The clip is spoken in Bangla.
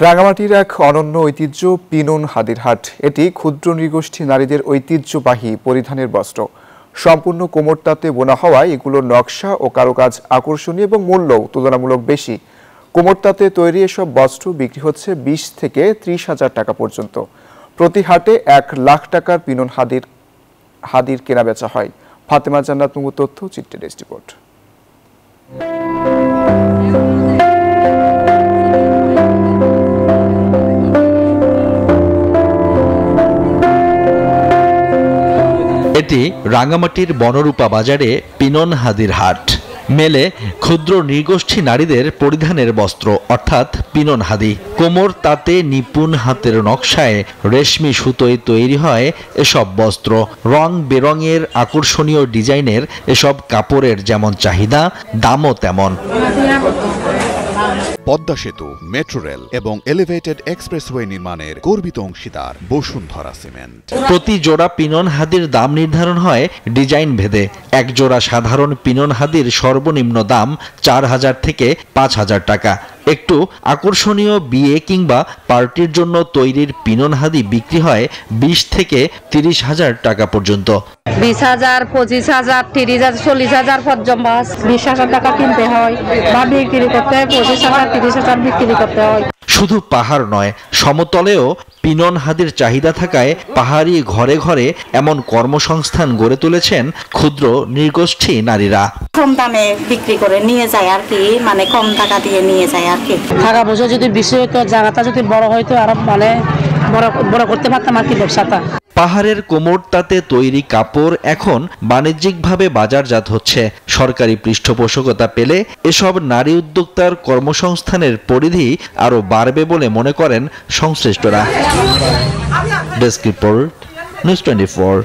রাঙামাটির এক অনন্য ঐতিহ্য পিনন হাদির হাট। এটি ক্ষুদ্র নৃগোষ্ঠী নারীদের ঐতিহ্যবাহী পরিধানের বস্ত্র। সম্পূর্ণ কোমরটাতে বোনা হওয়ায় এগুলোর নকশা ও কারুকাজ আকর্ষণীয় এবং মূল্যও তুলনামূলক বেশি। কোমরটাতে তৈরি এসব বস্ত্র বিক্রি হচ্ছে 20 থেকে 30 হাজার টাকা পর্যন্ত। প্রতি হাটে 1 লাখ টাকার পিনন হাদির কেনাবেচা হয়। ফাতেমা জান্নাত মুমু তথ্য, চিত্রের ডেস্ক রিপোর্ট। এটি রাঙামাটির বনরূপা বাজারে পিনন হাদির হাট। মেলে ক্ষুদ্র নৃগোষ্ঠী নারীদের পরিধানের বস্ত্র অর্থাৎ পিনন হাদি। কোমর তাতে নিপুণ হাতের নকশায় রেশমি সুতোয় তৈরি হয় এসব বস্ত্র। রং বেরঙের আকর্ষণীয় ডিজাইনের এসব কাপড়ের যেমন চাহিদা, দামও তেমন। পদ্মা সেতু, মেট্রো রেল এবং এলিভেটেড এক্সপ্রেসওয়ে নির্মাণের গর্বিত অংশীদার বসুন্ধরা সিমেন্ট। প্রতি জোড়া পিনন হাদির দাম নির্ধারণ হয় ডিজাইন ভেদে। এক জোড়া সাধারণ পিনন হাদির সর্বনিম্ন দাম 4,000 থেকে 5,000 টাকা। একটু আকর্ষণীয় বিয়ে কিংবা পার্টির জন্য তৈরির পিনন হাদি বিক্রি হয় 20 থেকে 30 হাজার টাকা পর্যন্ত। 20,000, 25,000, 30,000, 40,000 পর্যন্ত 20,000 টাকা কিনতে হয় বা বিক্রি করতে হয় 25,000, 30,000 বিক্রি করতে হয়। শুধু পাহাড় নয়, সমতলেও পিনন হাদির চাহিদা থাকায় পাহাড়ি ঘরে ঘরে এমন কর্মসংস্থান গড়ে তুলেছেন ক্ষুদ্র নৃগোষ্ঠী নারীরা। কম দামে বিক্রি করে নিয়ে যায় আর কি, মানে কম টাকা দিয়ে নিয়ে যায় আর কি। টাকা পয়সা যদি বেশি হতো, জায়গাটা যদি বড় হয়তো আরো মানে বড় করতে পারতাম আর কি ব্যবসাটা। পাহাড়ের কোমরটাতে তৈরি কাপড় এখন বাণিজ্যিকভাবে বাজারজাত হচ্ছে। সরকারি পৃষ্ঠপোষকতা পেলে এসব নারী উদ্যোক্তার কর্মসংস্থানের পরিধি আরও বাড়বে বলে মনে করেন সংশ্লিষ্টরা। Desk report, news 24।